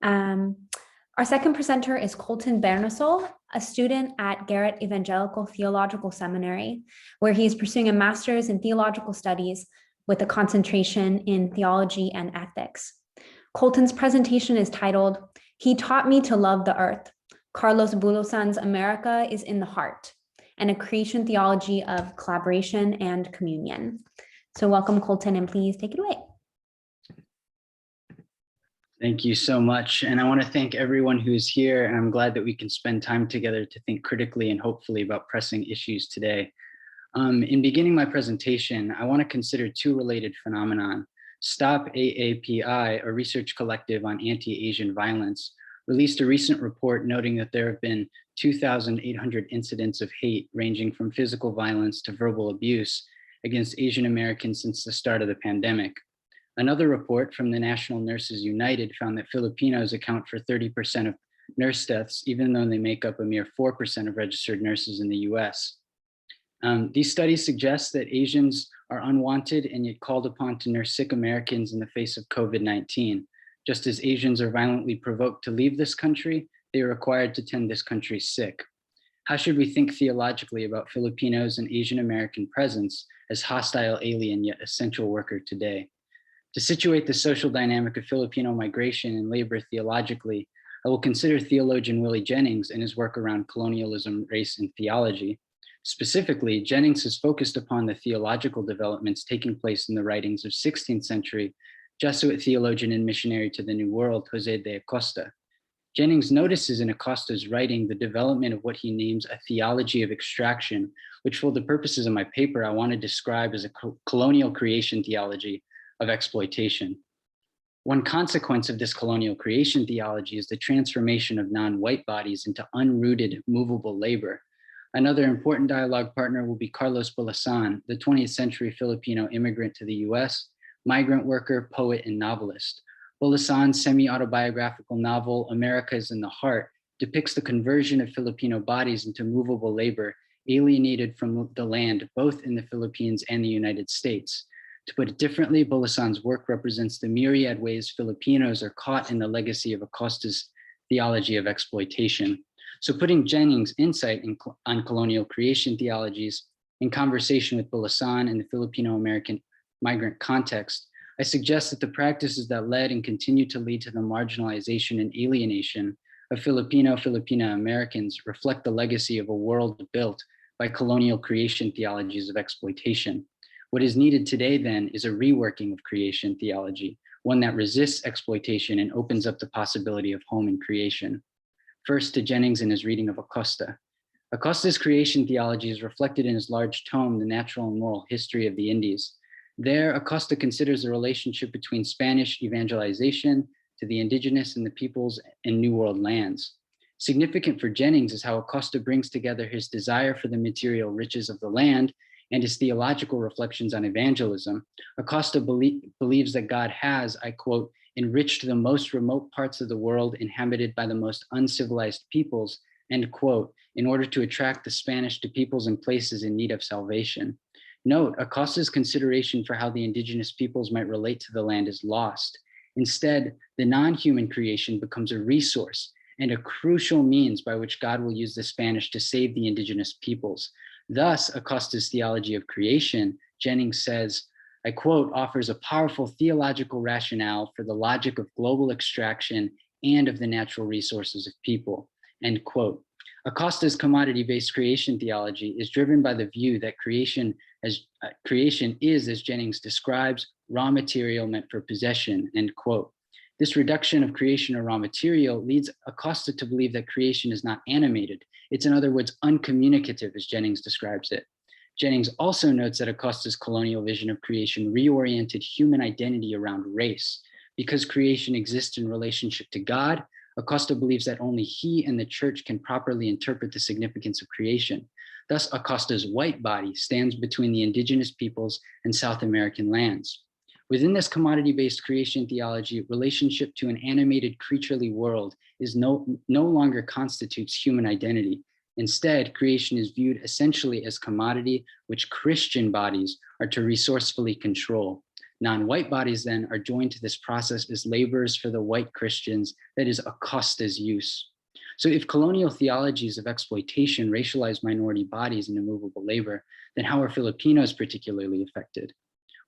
Um, our second presenter is Colton Bernasol, a student at Garrett-Evangelical Theological Seminary, where he is pursuing a master's in Theological Studies with a concentration in Theology and Ethics. Colton's presentation is titled, "He Taught Me to Love the Earth. Carlos Bulosan's America is in the Heart, and a creation theology of collaboration and communion." So welcome, Colton, and please take it away. Thank you so much. And I want to thank everyone who's here. And I'm glad that we can spend time together to think critically and hopefully about pressing issues today. In beginning my presentation, I want to consider two related phenomenon. Stop AAPI, a research collective on anti-Asian violence, released a recent report noting that there have been 2,800 incidents of hate ranging from physical violence to verbal abuse against Asian Americans since the start of the pandemic. Another report from the National Nurses United found that Filipinos account for 30% of nurse deaths, even though they make up a mere 4% of registered nurses in the US. These studies suggest that Asians are unwanted and yet called upon to nurse sick Americans in the face of COVID-19. Just as Asians are violently provoked to leave this country, they are required to tend this country's sick. How should we think theologically about Filipinos and Asian American presence as hostile alien yet essential worker today? To situate the social dynamic of Filipino migration and labor theologically, I will consider theologian Willie Jennings and his work around colonialism, race, and theology. Specifically, Jennings has focused upon the theological developments taking place in the writings of 16th century Jesuit theologian and missionary to the New World, Jose de Acosta. Jennings notices in Acosta's writing the development of what he names a theology of extraction, which for the purposes of my paper, I want to describe as a colonial creation theology of exploitation. One consequence of this colonial creation theology is the transformation of non-white bodies into unrooted, movable labor. Another important dialogue partner will be Carlos Bulosan, the 20th century Filipino immigrant to the US, migrant worker, poet, and novelist. Bulosan's semi-autobiographical novel, America is in the Heart, depicts the conversion of Filipino bodies into movable labor, alienated from the land, both in the Philippines and the United States. To put it differently, Bulosan's work represents the myriad ways Filipinos are caught in the legacy of Acosta's theology of exploitation. So putting Jennings' insight on colonial creation theologies in conversation with Bulosan and the Filipino-American migrant context, I suggest that the practices that led and continue to lead to the marginalization and alienation of Filipino Americans reflect the legacy of a world built by colonial creation theologies of exploitation. What is needed today then is a reworking of creation theology, one that resists exploitation and opens up the possibility of home and creation. First, to Jennings in his reading of Acosta. Acosta's creation theology is reflected in his large tome, The Natural and Moral History of the Indies. There, Acosta considers the relationship between Spanish evangelization to the indigenous and the peoples and New World lands. Significant for Jennings is how Acosta brings together his desire for the material riches of the land and his theological reflections on evangelism. Acosta believes that God has, I quote, enriched the most remote parts of the world inhabited by the most uncivilized peoples, end quote, in order to attract the Spanish to peoples and places in need of salvation. Note, Acosta's consideration for how the indigenous peoples might relate to the land is lost. Instead, the non-human creation becomes a resource and a crucial means by which God will use the Spanish to save the indigenous peoples. Thus, Acosta's theology of creation, Jennings says, I quote, offers a powerful theological rationale for the logic of global extraction and of the natural resources of people, end quote. Acosta's commodity-based creation theology is driven by the view that creation is, as Jennings describes, raw material meant for possession, end quote. This reduction of creation or raw material leads Acosta to believe that creation is not animated. It's, in other words, uncommunicative, as Jennings describes it. Jennings also notes that Acosta's colonial vision of creation reoriented human identity around race. Because creation exists in relationship to God, Acosta believes that only he and the church can properly interpret the significance of creation. Thus, Acosta's white body stands between the indigenous peoples and South American lands. Within this commodity-based creation theology, relationship to an animated creaturely world is no longer constitutes human identity. Instead, creation is viewed essentially as commodity, which Christian bodies are to resourcefully control. Non-white bodies then are joined to this process as laborers for the white Christians, that is Acosta's use. So if colonial theologies of exploitation racialize minority bodies into movable labor, then how are Filipinos particularly affected?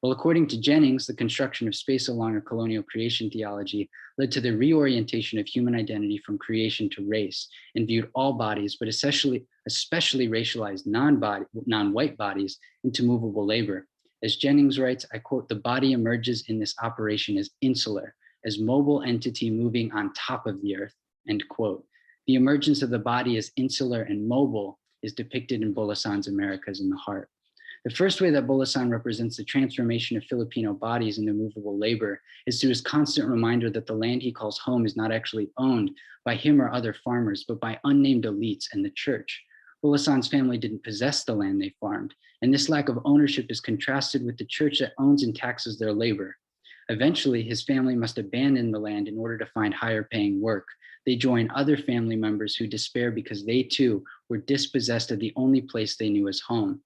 Well, according to Jennings, the construction of space along a colonial creation theology led to the reorientation of human identity from creation to race and viewed all bodies, but especially racialized non-white bodies into movable labor. As Jennings writes, I quote, "The body emerges in this operation as insular, as mobile entity moving on top of the earth," end quote. The emergence of the body as insular and mobile is depicted in Bulosan's Americas in the Heart. The first way that Bulosan represents the transformation of Filipino bodies into movable labor is through his constant reminder that the land he calls home is not actually owned by him or other farmers, but by unnamed elites and the church. Bulosan's family didn't possess the land they farmed, and this lack of ownership is contrasted with the church that owns and taxes their labor. Eventually, his family must abandon the land in order to find higher paying work. They join other family members who despair because they too were dispossessed of the only place they knew as home.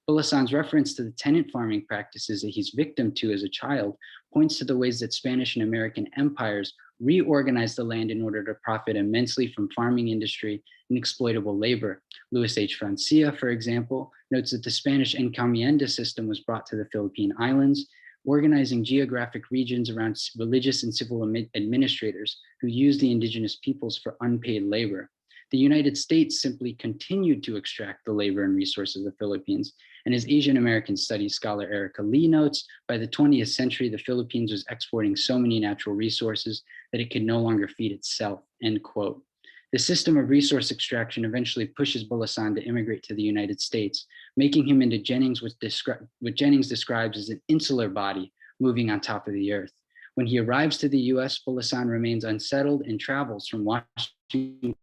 Bulosan's reference to the tenant farming practices that he's victim to as a child points to the ways that Spanish and American empires reorganized the land in order to profit immensely from farming industry and exploitable labor. Louis H. Francia, for example, notes that the Spanish encomienda system was brought to the Philippine Islands, organizing geographic regions around religious and civil administrators who used the indigenous peoples for unpaid labor. The United States simply continued to extract the labor and resources of the Philippines. And as Asian American studies scholar Erica Lee notes, by the 20th century, the Philippines was exporting so many natural resources that it could no longer feed itself, end quote. The system of resource extraction eventually pushes Bulosan to immigrate to the United States, making him into what Jennings describes as an insular body moving on top of the earth. When he arrives to the US, Bulosan remains unsettled and travels from Washington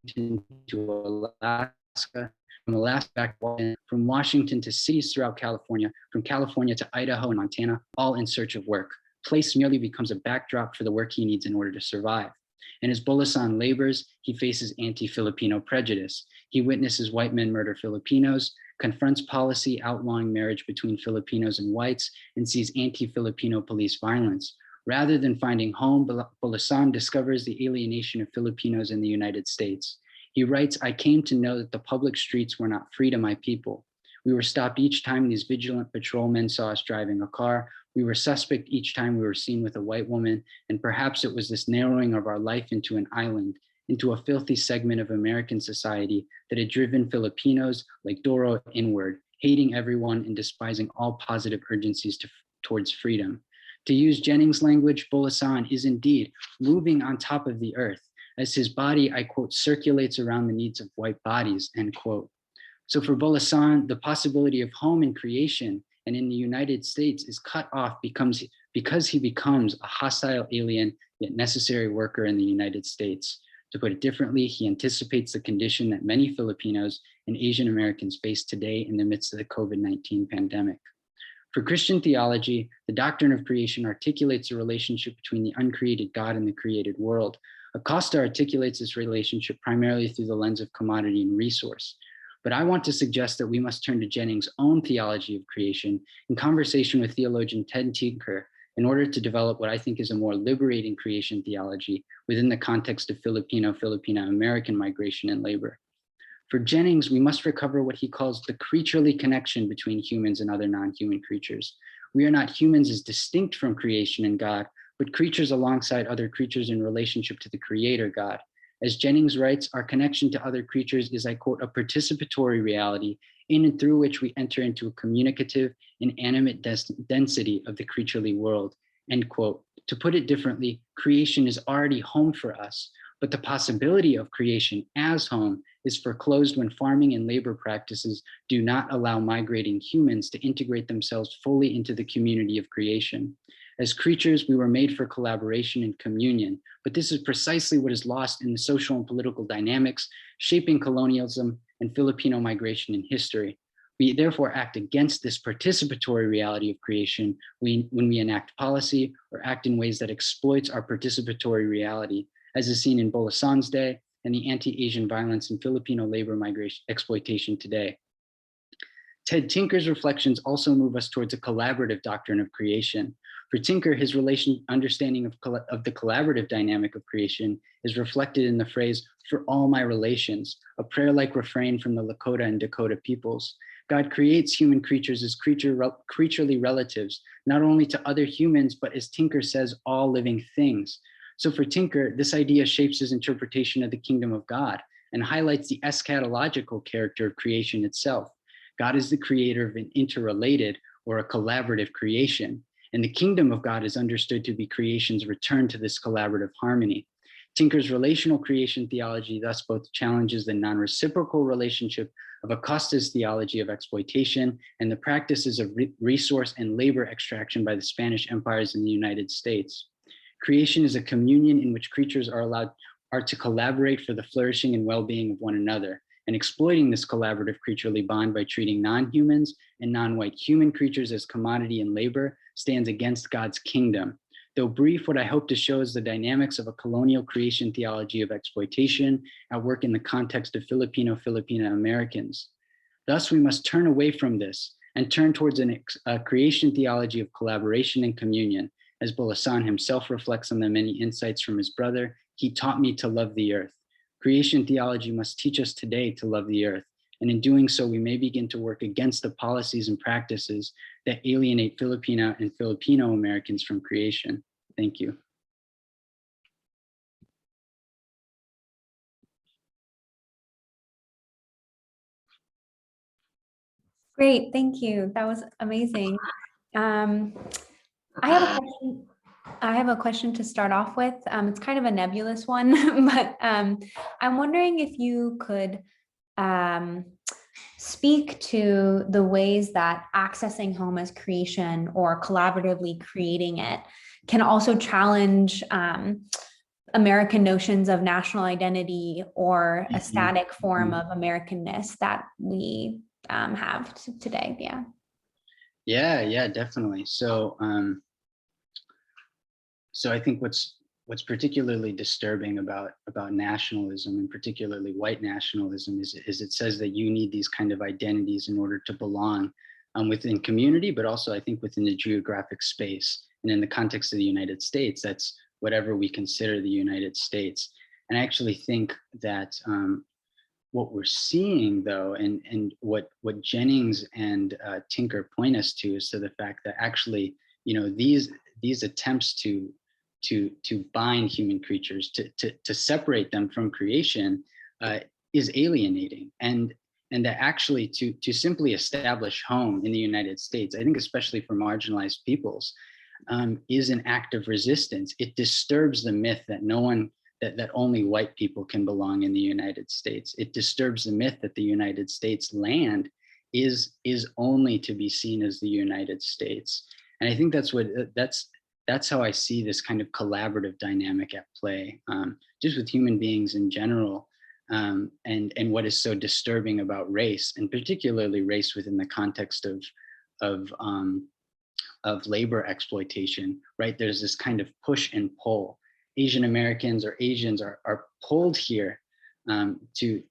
to Alaska, from Alaska back to Washington, from Washington to cities throughout California, from California to Idaho and Montana, all in search of work. Place merely becomes a backdrop for the work he needs in order to survive. And as Bulosan labors, he faces anti-Filipino prejudice. He witnesses white men murder Filipinos, confronts policy outlawing marriage between Filipinos and whites, and sees anti-Filipino police violence. Rather than finding home, Bulosan discovers the alienation of Filipinos in the United States. He writes, "I came to know that the public streets were not free to my people. We were stopped each time these vigilant patrolmen saw us driving a car. We were suspect each time we were seen with a white woman, and perhaps it was this narrowing of our life into an island, into a filthy segment of American society that had driven Filipinos like Doro inward, hating everyone and despising all positive urgencies towards freedom." To use Jennings' language, Bulosan is indeed moving on top of the earth as his body, I quote, "circulates around the needs of white bodies," end quote. So for Bulosan, the possibility of home and creation and in the United States is cut off because he becomes a hostile alien yet necessary worker in the United States. To put it differently, he anticipates the condition that many Filipinos and Asian Americans face today in the midst of the COVID-19 pandemic. For Christian theology, the doctrine of creation articulates the relationship between the uncreated God and the created world. Acosta articulates this relationship primarily through the lens of commodity and resource. But I want to suggest that we must turn to Jennings' own theology of creation in conversation with theologian Ted Tinker in order to develop what I think is a more liberating creation theology within the context of Filipino-American migration and labor. For Jennings, we must recover what he calls the creaturely connection between humans and other non-human creatures. We are not humans as distinct from creation and God, but creatures alongside other creatures in relationship to the creator God. As Jennings writes, our connection to other creatures is, I quote, "a participatory reality in and through which we enter into a communicative and animate density of the creaturely world," end quote. To put it differently, creation is already home for us, but the possibility of creation as home is foreclosed when farming and labor practices do not allow migrating humans to integrate themselves fully into the community of creation. As creatures, we were made for collaboration and communion, but this is precisely what is lost in the social and political dynamics shaping colonialism and Filipino migration in history. We therefore act against this participatory reality of creation when we enact policy or act in ways that exploits our participatory reality, as is seen in Bulosan's day and the anti-Asian violence and Filipino labor migration exploitation today. Ted Tinker's reflections also move us towards a collaborative doctrine of creation. For For Tinker, his understanding of the collaborative dynamic of creation is reflected in the phrase, "for all my relations," a prayer-like refrain from the Lakota and Dakota peoples. God creates human creatures as creaturely relatives, not only to other humans, but as Tinker says, all living things. So for Tinker, this idea shapes his interpretation of the kingdom of God and highlights the eschatological character of creation itself. God is the creator of an interrelated or a collaborative creation, and the kingdom of God is understood to be creation's return to this collaborative harmony. Tinker's relational creation theology thus both challenges the non-reciprocal relationship of Acosta's theology of exploitation and the practices of resource and labor extraction by the Spanish empires in the United States. Creation is a communion in which creatures are to collaborate for the flourishing and well-being of one another, and exploiting this collaborative creaturely bond by treating non-humans and non-white human creatures as commodity and labor stands against God's kingdom. Though brief, what I hope to show is the dynamics of a colonial creation theology of exploitation at work in the context of Filipino Americans. Thus, we must turn away from this and turn towards a creation theology of collaboration and communion. As Bulosan himself reflects on the many insights from his brother, "He taught me to love the earth." Creation theology must teach us today to love the earth. And in doing so, we may begin to work against the policies and practices that alienate Filipino and Filipino Americans from creation. Thank you. Great, thank you. That was amazing. I have a question to start off with. It's kind of a nebulous one, but I'm wondering if you could speak to the ways that accessing home as creation or collaboratively creating it can also challenge American notions of national identity or a static form of Americanness that we have today. Yeah, definitely. So I think what's particularly disturbing about nationalism, and particularly white nationalism, is it says that you need these kind of identities in order to belong within community, but also I think within the geographic space. And in the context of the United States, that's whatever we consider the United States. And I actually think that what we're seeing, though, and what Jennings and Tinker point us to, is to the fact that actually, these attempts to bind human creatures, to separate them from creation, is alienating, and that actually to simply establish home in the United States, I think especially for marginalized peoples, is an act of resistance. It disturbs the myth that that only white people can belong in the United States. It disturbs the myth that the United States land is only to be seen as the United States. And I think that's how I see this kind of collaborative dynamic at play, just with human beings in general, and what is so disturbing about race, and particularly race within the context of labor exploitation, right? There's this kind of push and pull. Asian Americans or Asians are pulled here to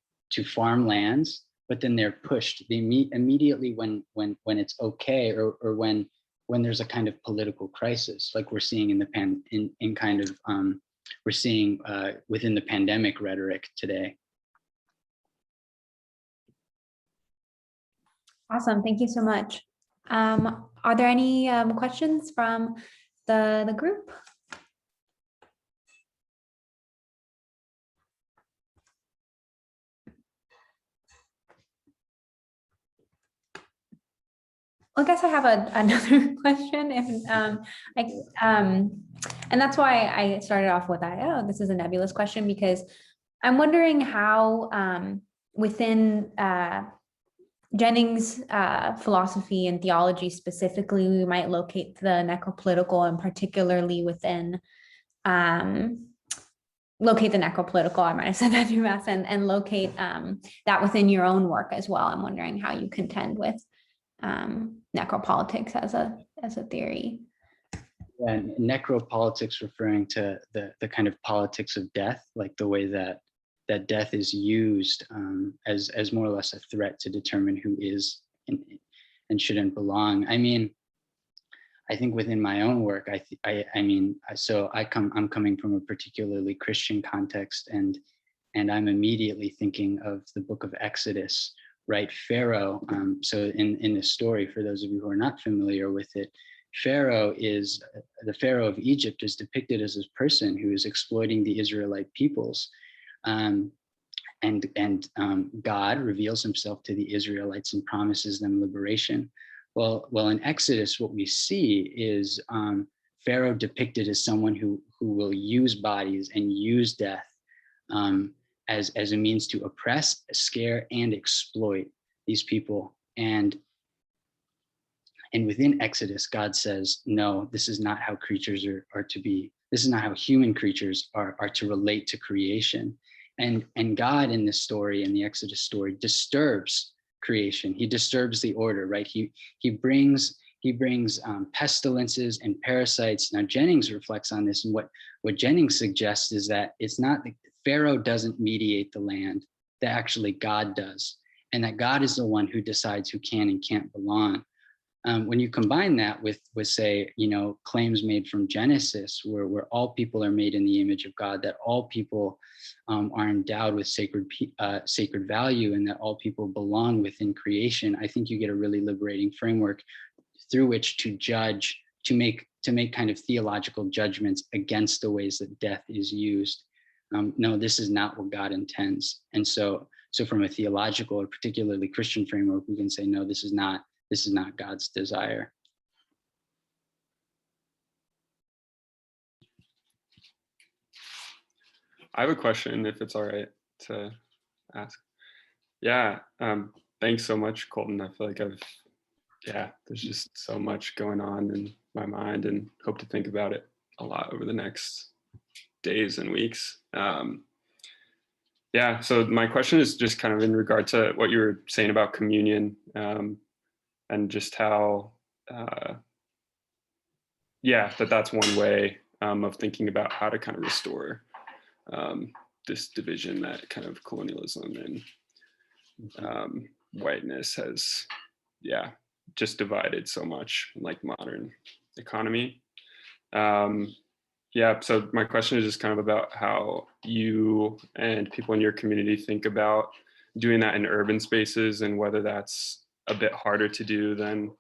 farm lands, but then they're pushed. They meet immediately when it's okay, or when there's a kind of political crisis, like we're seeing we're seeing within the pandemic rhetoric today. Awesome, thank you so much. Are there any questions from the group? I guess I have another question, and that's why I started off with that. Oh, this is a nebulous question, because I'm wondering how within Jennings' philosophy and theology specifically, we might locate the necropolitical, and particularly within locate the necropolitical, I might have said that too fast, and locate that within your own work as well. I'm wondering how you contend with necropolitics as a theory. And necropolitics referring to the kind of politics of death, like the way that death is used as more or less a threat to determine who is and shouldn't belong. I mean, I think within my own work, I'm coming from a particularly Christian context, and I'm immediately thinking of the book of Exodus, right? Pharaoh. So in this story, for those of you who are not familiar with it, the Pharaoh of Egypt is depicted as this person who is exploiting the Israelite peoples. God reveals himself to the Israelites and promises them liberation. Well, in Exodus, what we see is Pharaoh depicted as someone who will use bodies and use death as a means to oppress, scare, and exploit these people. And within Exodus, God says, no, this is not how creatures are to be. This is not how human creatures are to relate to creation. And God in this story, in the Exodus story, disturbs creation. He disturbs the order, right? He brings pestilences and parasites. Now Jennings reflects on this, and what Jennings suggests is that it's not Pharaoh doesn't mediate the land, that actually God does, and that God is the one who decides who can and can't belong. When you combine that with say, claims made from Genesis, where all people are made in the image of God, that all people are endowed with sacred value, and that all people belong within creation, I think you get a really liberating framework through which to judge, to make kind of theological judgments against the ways that death is used. No, this is not what God intends. And so from a theological or particularly Christian framework, we can say, no, this is not God's desire. I have a question, if it's all right to ask. Yeah, thanks so much, Colton. I feel like there's just so much going on in my mind, and hope to think about it a lot over the next days and weeks. So my question is just kind of in regard to what you were saying about communion, and just how, that's one way of thinking about how to kind of restore this division that kind of colonialism and whiteness has, just divided so much in like modern economy. So my question is just kind of about how you and people in your community think about doing that in urban spaces, and whether that's a bit harder to do than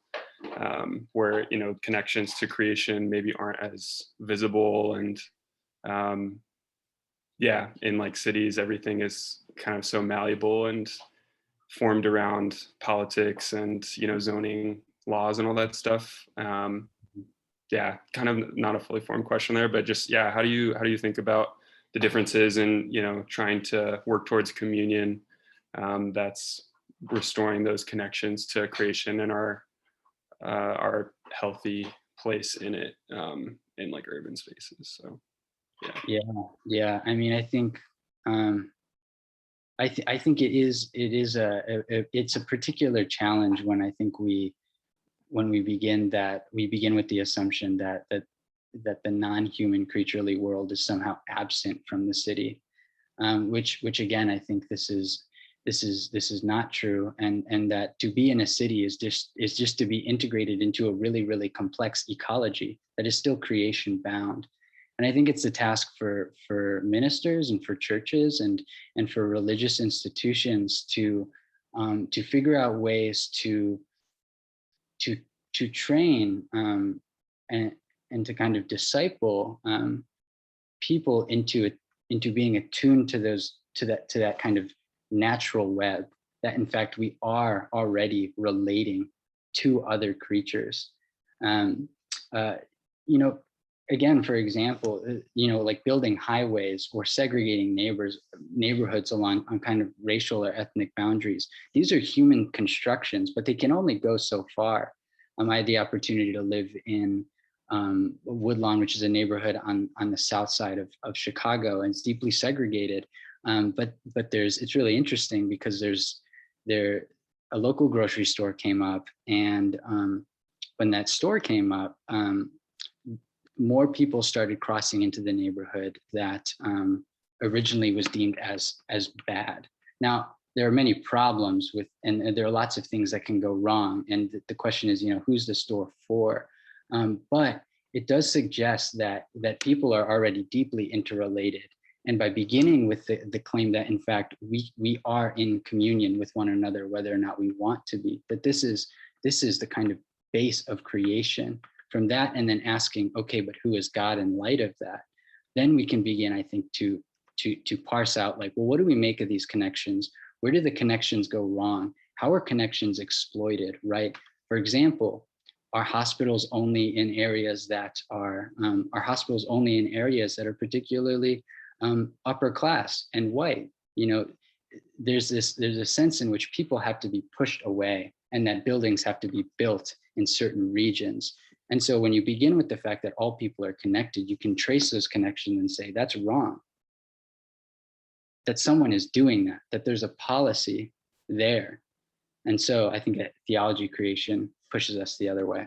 where, connections to creation maybe aren't as visible. And in like cities, everything is kind of so malleable and formed around politics and, zoning laws and all that stuff. Kind of not a fully formed question there, but just, how do you think about the differences in, trying to work towards communion that's restoring those connections to creation and our healthy place in it, in like urban spaces. So I mean, I think I think it's a particular challenge when I think when we begin with the assumption that the non-human creaturely world is somehow absent from the city, which again, I think this is not true, and that to be in a city is just to be integrated into a really, really complex ecology that is still creation bound. And I think it's a task for ministers and for churches and for religious institutions to figure out ways to train and to kind of disciple people into being attuned to that kind of natural web, that in fact we are already relating to other creatures. Again, for example, like building highways or segregating neighborhoods along on kind of racial or ethnic boundaries. These are human constructions, but they can only go so far. I had the opportunity to live in Woodlawn, which is a neighborhood on the south side of Chicago, and it's deeply segregated. But it's really interesting because a local grocery store came up, and when that store came up, more people started crossing into the neighborhood that originally was deemed as bad. Now, there are many problems and there are lots of things that can go wrong. And the question is, who's the store for? But it does suggest that people are already deeply interrelated. And by beginning with the claim that, in fact, we are in communion with one another, whether or not we want to be, that this is the kind of base of creation. From that, and then asking, okay, but who is God in light of that? Then we can begin, I think, to parse out, like, well, what do we make of these connections? Where do the connections go wrong? How are connections exploited, right? For example, are hospitals only in areas that are particularly upper class and white? You know, there's a sense in which people have to be pushed away, and that buildings have to be built in certain regions. And so when you begin with the fact that all people are connected, you can trace those connections and say, that's wrong. That someone is doing that, that there's a policy there. And so I think that theology creation pushes us the other way.